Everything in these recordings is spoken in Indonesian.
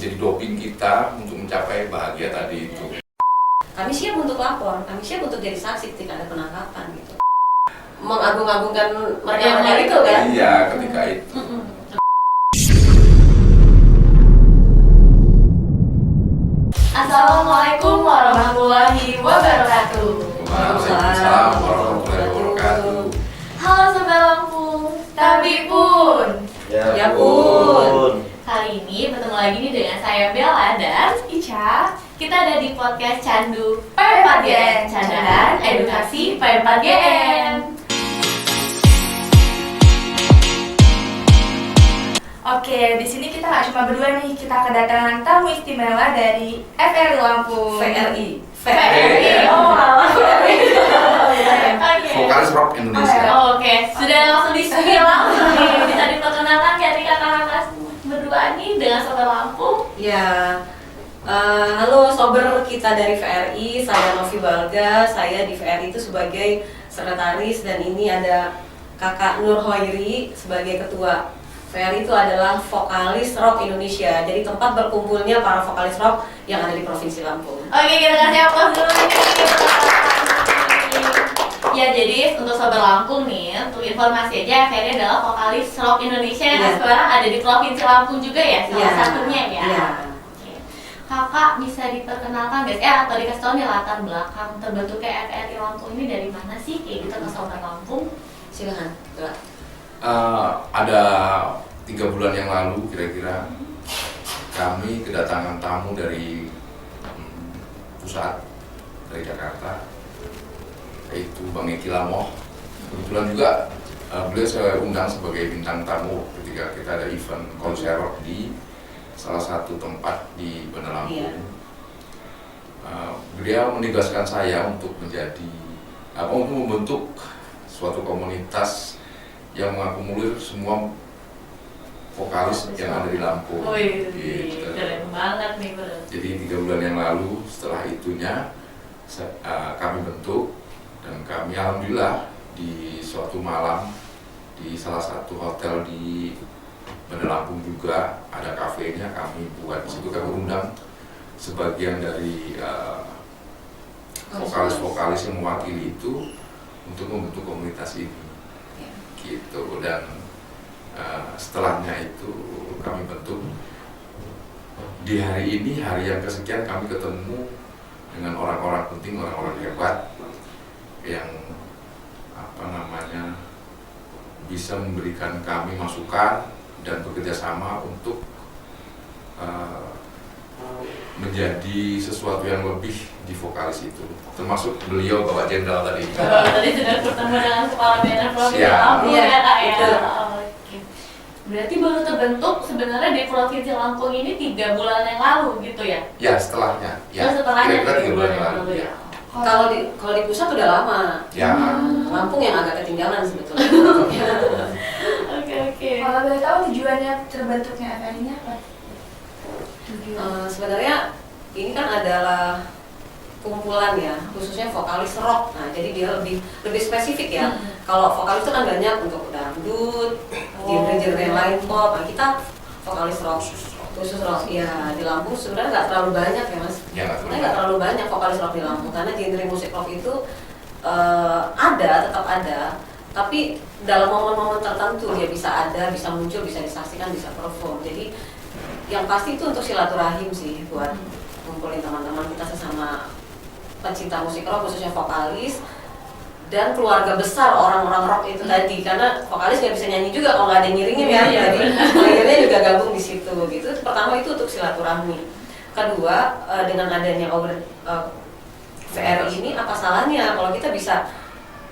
menjadi doping kita untuk mencapai bahagia tadi itu. Kami siap untuk lapor, kami siap untuk jadi saksi ketika ada penangkapan gitu. Mengagung-agungkan mereka itu kan? Iya, ketika itu. Assalamualaikum warahmatullahi wabarakatuh. Waalaikumsalam warahmatullahi wabarakatuh. Halo Sobat Lampung, tapi pun Ya pun. kali ini bertemu lagi nih dengan saya Bella dan Ica. Kita ada di podcast Candu P4GN, Candaan Edukasi P4GN. Oke, di sini kita nggak cuma berdua nih, kita kedatangan tamu istimewa dari FRI Lampung. VRI. Oh, malah VRI. Oke. Vokalis rock Indonesia. Oke, sudah langsung disunyi langsung nih. Bisa diperkenalkan dari kakak-kakak berdua nih dengan Sobat Lampung. Ya, halo sober kita dari VRI, saya Novi Balga, saya di VRI itu sebagai sekretaris dan ini ada kakak Nur Hoiri sebagai ketua. VRI itu adalah vokalis rock Indonesia, jadi tempat berkumpulnya para vokalis rock yang ada di Provinsi Lampung. Oke, kita kasih aplaus dulu nih. Ya, jadi untuk Sobat Lampung nih, untuk informasi aja, Ferry adalah vokalis rock Indonesia yang Iya. sekarang ada di Provinsi Lampung juga ya, salah Iya. satunya ya. Iya. Oke. Kakak bisa diperkenalkan guys, atau dikasih tahu nih latar belakang terbentuknya FRI Lampung ini dari mana sih, kayak gitu ke Sobat Lampung? Silakan. Ada 3 bulan yang lalu kira-kira kami kedatangan tamu dari pusat, dari Jakarta, yaitu Bang Eki Lamoh. Kebetulan juga beliau saya undang sebagai bintang tamu ketika kita ada event konser rock di salah satu tempat di Bandar Lampung. Iya. Beliau menugaskan saya untuk untuk membentuk suatu komunitas yang mengakomodir semua vokalis yang ada di Lampung. Gitu. Keren banget nih bro. Jadi 3 bulan yang lalu setelah itunya kami bentuk dan kami alhamdulillah di suatu malam di salah satu hotel di Bandar Lampung juga ada kafenya, kami buat di situ, kami undang sebagian dari vokalis-vokalis yang mewakili itu untuk membentuk komunitas ini. Gitu, dan setelahnya itu kami bentuk di hari ini, hari yang kesekian kami ketemu dengan orang-orang penting, orang-orang hebat yang bisa memberikan kami masukan dan bekerja sama untuk menjadi sesuatu yang lebih di vokalis itu, termasuk beliau Bapak Jenderal tadi. Tadi sudah bertemu dengan kepala BNN Provinsi Lampung Iya, ya kak ya. betul. Oke. Berarti baru terbentuk sebenarnya di Provinsi Lampung ini 3 bulan yang lalu gitu ya? Ya, setelahnya. Ya, Oh, setelahnya kira-kira 3 bulan yang lalu ya. ya. Kalau di pusat udah lama. Ya. Lampung yang agak ketinggalan sebetulnya. Oke. Kalau boleh tahu tujuannya terbentuknya FRI-nya apa? Sebenarnya ini kan adalah kumpulan ya, khususnya vokalis rock. Nah, jadi dia lebih spesifik ya. Kalau vokalis itu kan banyak untuk dangdut, genre-genre yang lain pop. Nah, kita vokalis rock, khusus rock. Ya, di Lampung sebenarnya nggak terlalu banyak ya mas. Ya, Sebenarnya nggak terlalu banyak vokalis rock di Lampung karena genre musik rock itu tetap ada. Tapi dalam momen-momen tertentu dia bisa ada, bisa muncul, bisa disaksikan, bisa perform. Jadi yang pasti itu untuk silaturahim sih, buat ngumpulin teman-teman kita sesama pencinta musik rock, khususnya vokalis dan keluarga besar orang-orang rock itu tadi, karena vokalis nggak bisa nyanyi juga kalau nggak ada yang ngiringin ya, jadi akhirnya juga gabung di situ gitu. Pertama itu untuk silaturahmi. Kedua, dengan adanya VRI ini apa salahnya kalau kita bisa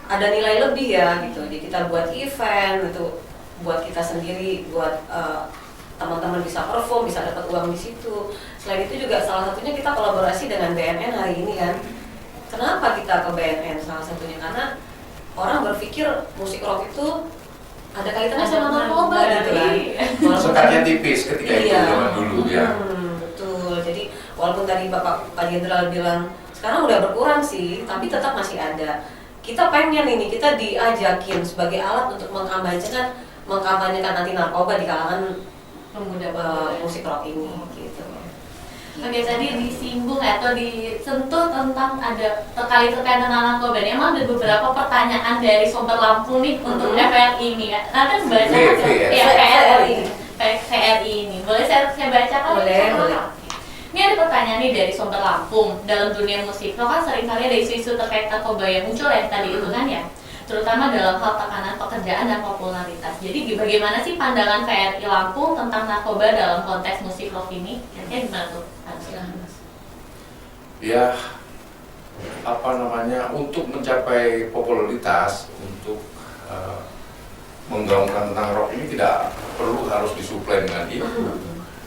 ada nilai lebih ya gitu. Jadi kita buat event itu buat kita sendiri, buat teman-teman bisa perform, bisa dapat uang di situ. Selain itu juga salah satunya kita kolaborasi dengan BNN hari ini kan. Kenapa kita ke BNN? Salah satunya karena orang berpikir musik rock itu ada kaitannya sama narkoba gitu kan. Sekatnya tipis ketika itu zaman dulu ya. Betul. Jadi walaupun tadi Pak Jenderal bilang sekarang udah berkurang sih, tapi tetap masih ada. Kita pengen ini, kita diajakin sebagai alat untuk mengkampanyekan anti narkoba di kalangan pemuda musik rock ini gitu. Oke, tadi disinggung atau disentuh tentang ada terkait tentang narkoba. Emang ada beberapa pertanyaan dari Sobat Lampung nih untuk FRI ini kan. Nanti baca ya VRI ini. Boleh saya bacakan? Boleh. Ini ada pertanyaan nih dari Sobat Lampung. Dalam dunia musik, kan seringkali ada isu-isu terkait narkoba yang muncul ya tadi itu kan ya. Terutama dalam hal tekanan pekerjaan dan popularitas. Jadi bagaimana sih pandangan VRI Lampung tentang narkoba dalam konteks musik rock ini? Kayaknya gimana tuh? Ya, untuk mencapai popularitas, untuk menggaungkan tentang rock ini tidak perlu harus disuplai dengan itu,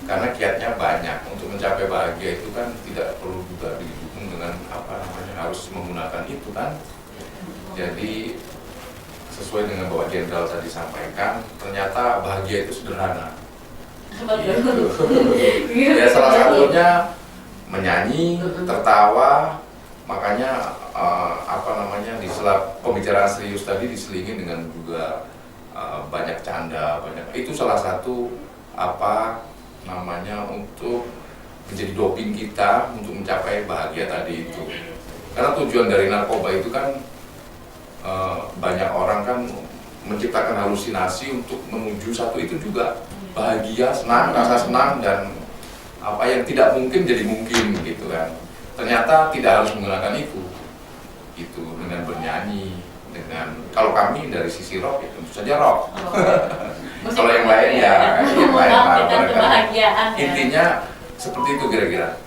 karena kiatnya banyak. Untuk mencapai bahagia itu kan tidak perlu juga didukung dengan harus menggunakan itu kan. Jadi sesuai dengan Bapak Jenderal tadi sampaikan, ternyata bahagia itu sederhana. Gitu. Ya salah satunya menyanyi, tertawa, makanya di sela pembicaraan serius tadi diselingi dengan juga banyak canda, itu salah satu untuk menjadi doping kita untuk mencapai bahagia tadi itu. Karena tujuan dari narkoba itu kan banyak orang kan menciptakan halusinasi untuk menuju satu itu juga bahagia, senang, rasa senang dan apa yang tidak mungkin jadi mungkin gitu kan. Ternyata tidak harus menggunakan itu dengan bernyanyi, dengan kalau kami dari sisi rock ya tentu saja rock. Kalau yang lain ya yang lain intinya seperti itu kira-kira.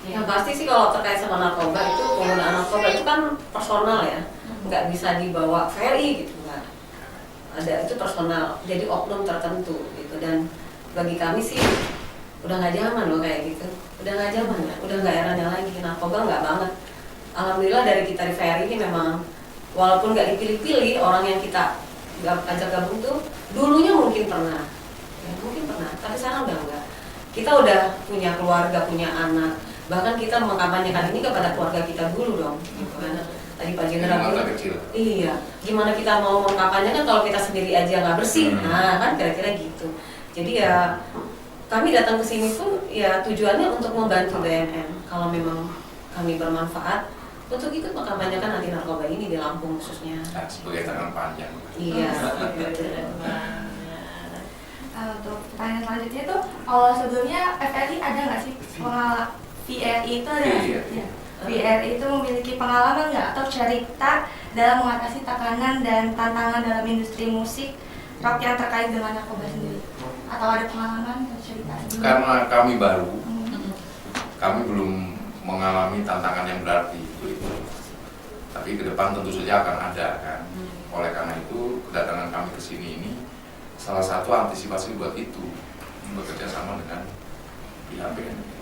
Yang pasti sih kalau terkait sama narkoba itu, penggunaan narkoba itu kan personal ya, nggak bisa dibawa VRI gitu kan. Ada itu personal, jadi oknum tertentu gitu. Dan bagi kami sih udah nggak zaman loh kayak gitu, udah nggak zaman ya, udah nggak eranya lagi. Narkoba nggak banget. Alhamdulillah dari kita di VRI ini memang walaupun nggak dipilih-pilih orang yang kita ajak gabung tuh dulunya mungkin pernah, tapi sekarang udah enggak. Kita udah punya keluarga, punya anak, bahkan kita mengkampanyekan ini kepada keluarga kita dulu dong, gitu kan. Tadi Pak Jenderal bilang, iya, gimana kita mau mengkampanyekan kalau kita sendiri aja nggak bersih, nah kan kira-kira gitu. Jadi ya kami datang ke sini pun ya tujuannya untuk membantu BNN kalau memang kami bermanfaat untuk ikut mengkampanyekan anti narkoba ini di Lampung khususnya. Nah, sebagai tangan panjang. Iya. Untuk pertanyaan selanjutnya tuh, kalau sebelumnya FRI ada nggak sih pengalaman VRI itu ada nggak sih? Ya. VRI itu memiliki pengalaman nggak atau cerita dalam mengatasi tekanan dan tantangan dalam industri musik rock yang terkait dengan narkoba sendiri? Atau ada pengalaman atau cerita? Karena kami baru, kami belum mengalami tantangan yang berarti itu. Tapi ke depan tentu saja akan ada kan. Oleh karena itu kedatangan kami ke sini ini salah satu antisipasi buat itu, bekerja sama dengan pihak BNN.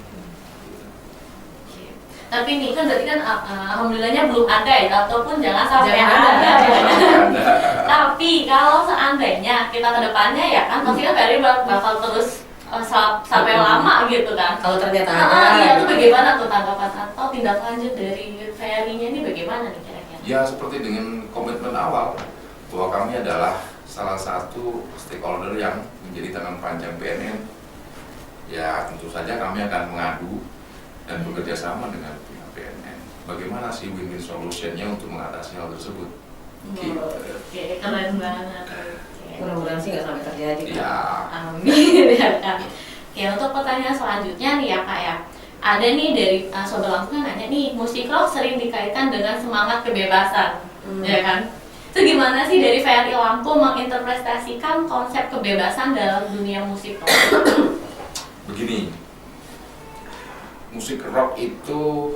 Tapi ini kan berarti kan alhamdulillahnya belum ada ya, ataupun jangan sampai Jangan ada. ada. Tapi kalau seandainya kita ke depannya ya kan pasti kan Ferry bakal terus sampai lama gitu kan. Kalau ternyata Iya, itu bagaimana tuh tanggapan atau tindak lanjut dari Ferry-nya ini bagaimana nih kira-kira? Ya seperti dengan komitmen awal bahwa kami adalah salah satu stakeholder yang menjadi tangan panjang BNN. Ya tentu saja kami akan mengadu dan bekerja sama dengan pihak BNN. Bagaimana sih win-win solutionnya untuk mengatasi hal tersebut? Gitu. Oke, keren banget. mudah-mudahan sih nggak sampai terjadi. Ya. Amin ya Kak. Oke, untuk pertanyaan selanjutnya nih ya Kak ya. Ada nih dari Sobat Lampung yang nanya nih, musik rock sering dikaitkan dengan semangat kebebasan, ya kan? Itu gimana sih dari VRI Lampung menginterpretasikan konsep kebebasan dalam dunia musik rock? Begini, musik rock itu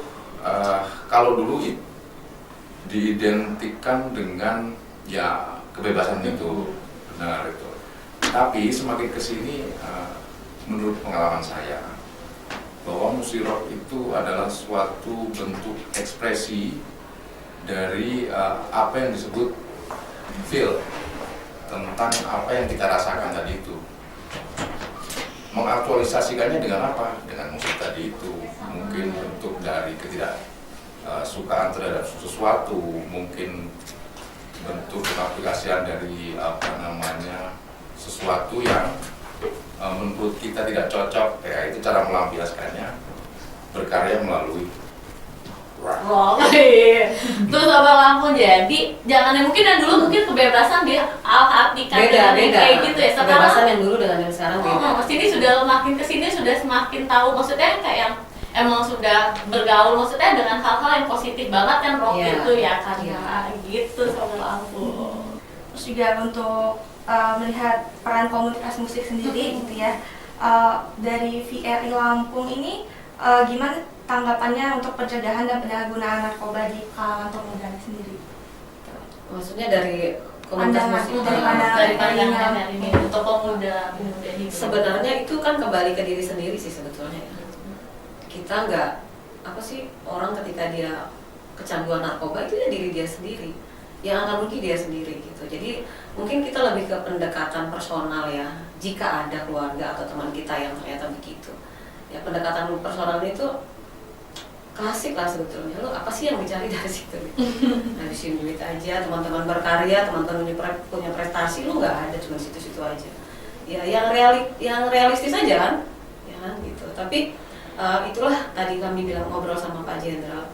kalau dulu diidentikan dengan ya kebebasan itu, benar itu. Tapi semakin kesini, menurut pengalaman saya, bahwa musik rock itu adalah suatu bentuk ekspresi dari apa yang disebut feel, tentang apa yang kita rasakan tadi itu. Mengaktualisasikannya dengan apa? Dengan musik tadi itu. Mungkin bentuk dari ketidaksukaan terhadap sesuatu, mungkin bentuk pengaplikasian dari sesuatu yang menurut kita tidak cocok, ya itu cara melampiaskannya berkarya melalui rock. Oh, iya. Terus Sobat Lampung, jadi jangan mungkin yang dulu mungkin kebebasan dia artikan Beda. kayak gitu ya. Kebebasan yang dulu dengan yang sekarang beda. Sini sudah makin kesini sudah semakin tahu, maksudnya kayak yang emang sudah bergaul, maksudnya dengan hal-hal yang positif banget kan rock Iya. itu ya kan, Iya. gitu Sobat Lampung. Terus juga untuk melihat peran komunitas musik sendiri gitu ya, dari VRI Lampung ini gimana tanggapannya untuk pencegahan dan penyalahgunaan narkoba di kalangan pemuda sendiri? Maksudnya dari komunitas Pandangan, musik dari pandangan Dari pandangan hari ini untuk pemuda ini. sebenarnya itu kan kembali ke diri sendiri sih sebetulnya ya. Kita nggak apa sih, orang ketika dia kecanduan narkoba itu ya diri dia sendiri yang akan rugi, dia sendiri gitu. Jadi mungkin kita lebih ke pendekatan personal ya, jika ada keluarga atau teman kita yang ternyata begitu ya. Pendekatan personal itu klasik lah sebetulnya. Lo apa sih yang dicari dari situ? Habisin duit aja, teman-teman berkarya, teman-teman punya prestasi, lo nggak ada cuma situ-situ aja. Ya yang realistis aja kan, ya kan gitu. Tapi itulah tadi kami bilang ngobrol sama Pak Jenderal.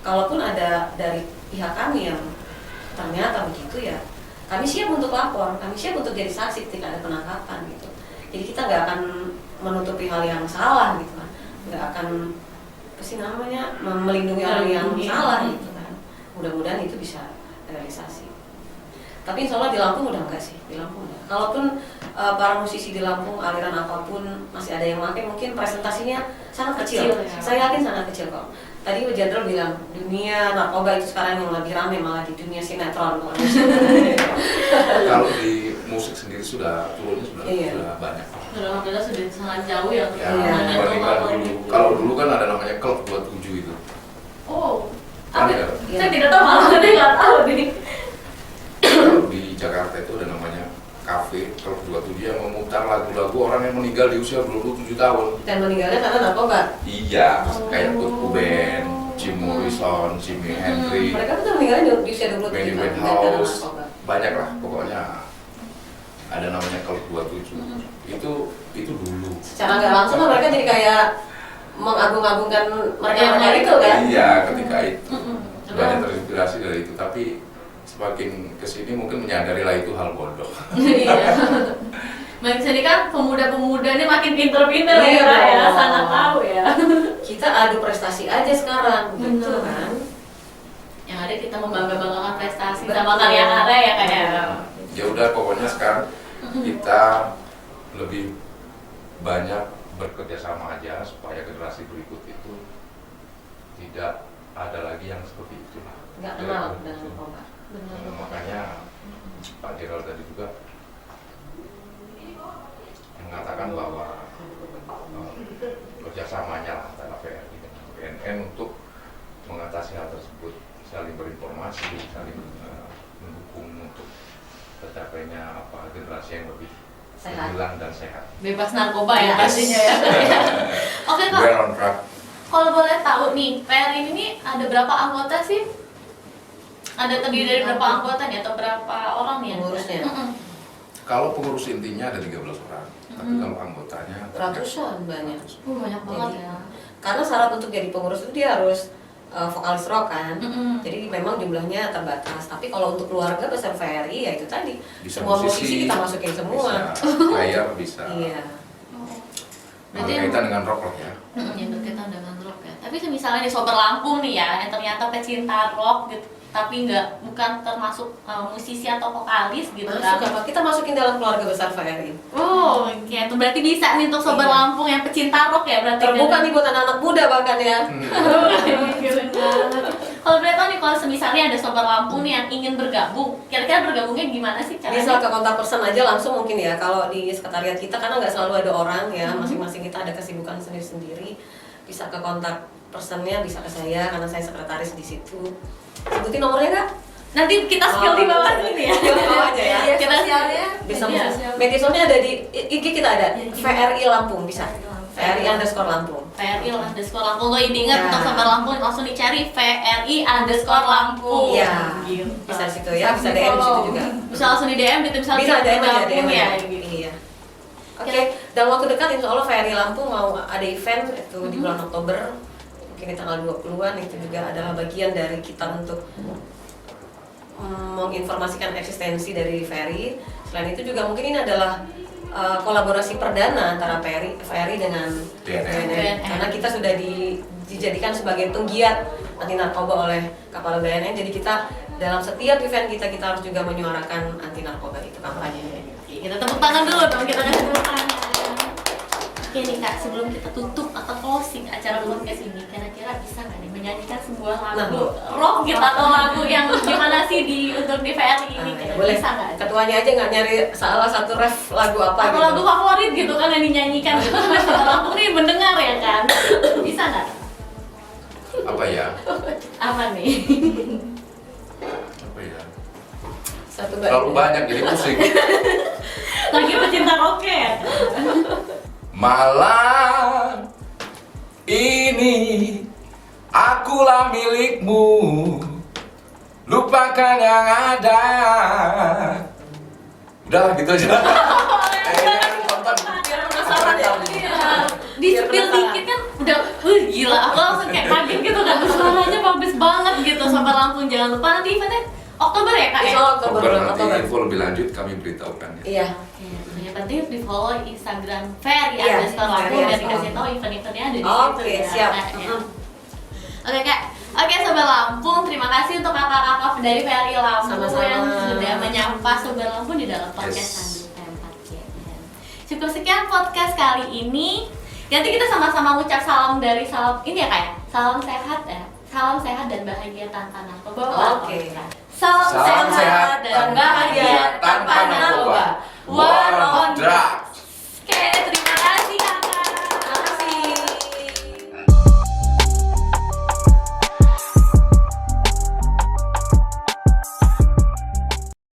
Kalaupun ada dari pihak kami yang ternyata begitu ya, kami siap untuk lapor, kami siap untuk jadi saksi ketika ada penangkapan gitu. Jadi kita nggak akan menutupi hal yang salah gitu kan, nggak akan apa sih namanya melindungi orang yang salah gitu kan. Mudah-mudahan itu bisa realisasi. Tapi insya Allah di Lampung udah enggak sih, di Lampung udah. Kalaupun para musisi di Lampung aliran apapun masih ada yang pakai, mungkin presentasinya sangat kecil. Ya. Saya yakin sangat kecil kok. Tadi Pak Jenderal bilang dunia narkoba itu sekarang yang lebih ramai malah di dunia sinetron. Kalau di musik sendiri sudah turunnya sudah banyak. Alhamdulillah sudah sangat jauh ya. Ya, Iya. dibandingkan dulu. Kalau dulu kan ada namanya klub 27 itu. Oh, Kan tapi ya, saya tidak tahu, malah saya nggak tahu nih. kalau di Jakarta itu ada namanya kafe klub 27 yang memutar lagu-lagu orang yang meninggal di usia 27 tahun. Dan meninggalnya karena narkoba. Iya, kayak Kurt Cobain, Jim Morrison, Jimi Hendrix, Mereka tuh meninggalnya di usia 27 Amy tahun karena Winehouse, narkoba. banyak lah pokoknya. Ada namanya klub 27. Itu dulu. Secara nggak langsung kan mereka jadi kayak mengagung-agungkan mereka itu kan. Iya, ketika itu banyak terinspirasi dari itu, tapi semakin kesini mungkin menyadari lah itu hal bodoh. Iya. Makin sini kan pemuda-pemuda ini makin pinter-pinter Iya, ya, Kak, ya, dong. sangat tahu ya. Kita adu prestasi aja sekarang, gitu Bener. kan. Yang ada kita membangga-banggakan prestasi Betul. sama karya-karya ya kayak. Ya udah, pokoknya sekarang kita lebih banyak bekerja sama aja supaya generasi berikut itu tidak ada lagi yang seperti itulah. Nggak kenal dengan narkoba. Makanya Pak Jenderal tadi juga mengatakan bahwa kerjasamanya lah antara PRI dan BNN untuk mengatasi hal tersebut, saling berinformasi, saling mendukung untuk tercapainya generasi yang lebih Sehat. gemilang dan sehat. Bebas narkoba ya Yes. pastinya ya. Oke Kak, Well on track. kalau boleh tahu nih, PRI ini ada berapa anggota sih? Ada terdiri dari berapa anggota nih atau berapa orang nih yang Pengurusnya? Kalau pengurus intinya ada 13 orang, tapi kalau anggotanya Ratusan banyak. Banyak banget Jadi, ya. Karena syarat untuk jadi pengurus itu dia harus vokalis rock kan. Mm-mm. Jadi memang jumlahnya terbatas. Tapi kalau untuk keluarga besar VRI ya itu tadi. bisa Semua musisi kita masukin semua. bisa player, bisa Iya. Berarti berkaitan dengan rock ya. yang berkaitan dengan rock ya. Tapi misalnya di Sober Lampung nih ya, yang ternyata pecinta rock gitu, tapi bukan termasuk musisi atau vokalis gitu Masuk kan. apa? Kita masukin dalam keluarga besar VRI. Oh, oke. Itu berarti bisa nih untuk Sober Iya. Lampung yang pecinta rock ya berarti. Terbuka nih buat anak-anak muda bahkan ya. Kalau boleh tahu nih, kalau misalnya ada Sober Lampung nih yang ingin bergabung, kira-kira bergabungnya gimana sih caranya? Bisa ke kontak person aja langsung mungkin ya. Kalau di sekretariat kita karena nggak selalu ada orang ya, masing-masing kita ada kesibukan sendiri-sendiri. Bisa ke kontak personnya, bisa ke saya karena saya sekretaris di situ. Sebutin nomornya Kak? Nanti kita spill di bawah sini ya. Di bawah aja ya. Media Kita sosialnya, Bisa Iya. media sosialnya ada di IG kita ada. Iya, IG. VRI Lampung bisa. VRI_Lampung. VRI_Lampung. Lo diingat Ya. untuk Sober Lampung langsung dicari VRI_Lampung. Iya. Gitu. Bisa di situ ya, bisa DM di situ juga. Bisa langsung di DM gitu, misalnya Bisa DM aja, Lampung DM ya. aja. Gitu. Iya. Oke, dalam waktu dekat insya Allah VRI Lampung mau ada event itu di bulan Oktober. mungkin di tanggal 20-an itu juga adalah bagian dari kita untuk menginformasikan eksistensi dari Ferry. Selain itu juga mungkin ini adalah kolaborasi perdana antara Ferry dengan BNN, karena kita sudah dijadikan sebagai penggiat anti narkoba oleh Kapal BNN. Jadi kita dalam setiap event kita harus juga menyuarakan anti narkoba itu kampanye. Kita tepuk tangan dulu dong, kita kasih tepuk tangan. Oke nih Kak, sebelum kita tutup atau closing acara podcast ini, kira-kira bisa nggak nih menyanyikan sebuah lagu rock gitu atau lagu yang gimana sih untuk di VRI ini? Boleh. Bisa nggak? Ketuanya aja nggak nyari salah satu ref lagu apa Atau gitu. lagu favorit gitu kan yang dinyanyikan gitu, Sobat Lampung nih mendengar ya kan? Bisa nggak? Apa ya? Apa nih? Apa ya? Satu Terlalu banyak jadi pusing. Lagi pecinta roket. Malam ini akulah milikmu, lupakan yang ada. Udah gitu aja. Tonton. Biar penasaran ya. Di spill dikit kan udah gila, aku langsung kayak kaget gitu kan, suaranya bagus banget gitu. Sobat Lampung jangan lupa nanti eventnya Oktober ya Kak ya? Oktober. Nanti info lebih lanjut kami beritahukan ya. Iya. Yang penting di follow Instagram Ferry Iya, underscore Lampung dan Ferry dikasih tahu event-eventnya ada di Oke, situ ya. siap. Kak, ya. Oke Kak, oke Sobat Lampung, terima kasih untuk kakak-kakak dari Ferry Lampung Sama-sama. yang sudah menyapa Sobat Lampung di dalam podcast Yes. Sandung Tempat GM. Cukup sekian podcast kali ini. Nanti kita sama-sama ucap salam dari ini ya Kak ya? Salam sehat ya. Salam sehat dan bahagia tanpa narkoba. Oke. Salam sehat dan bahagia tanpa narkoba. War on drugs.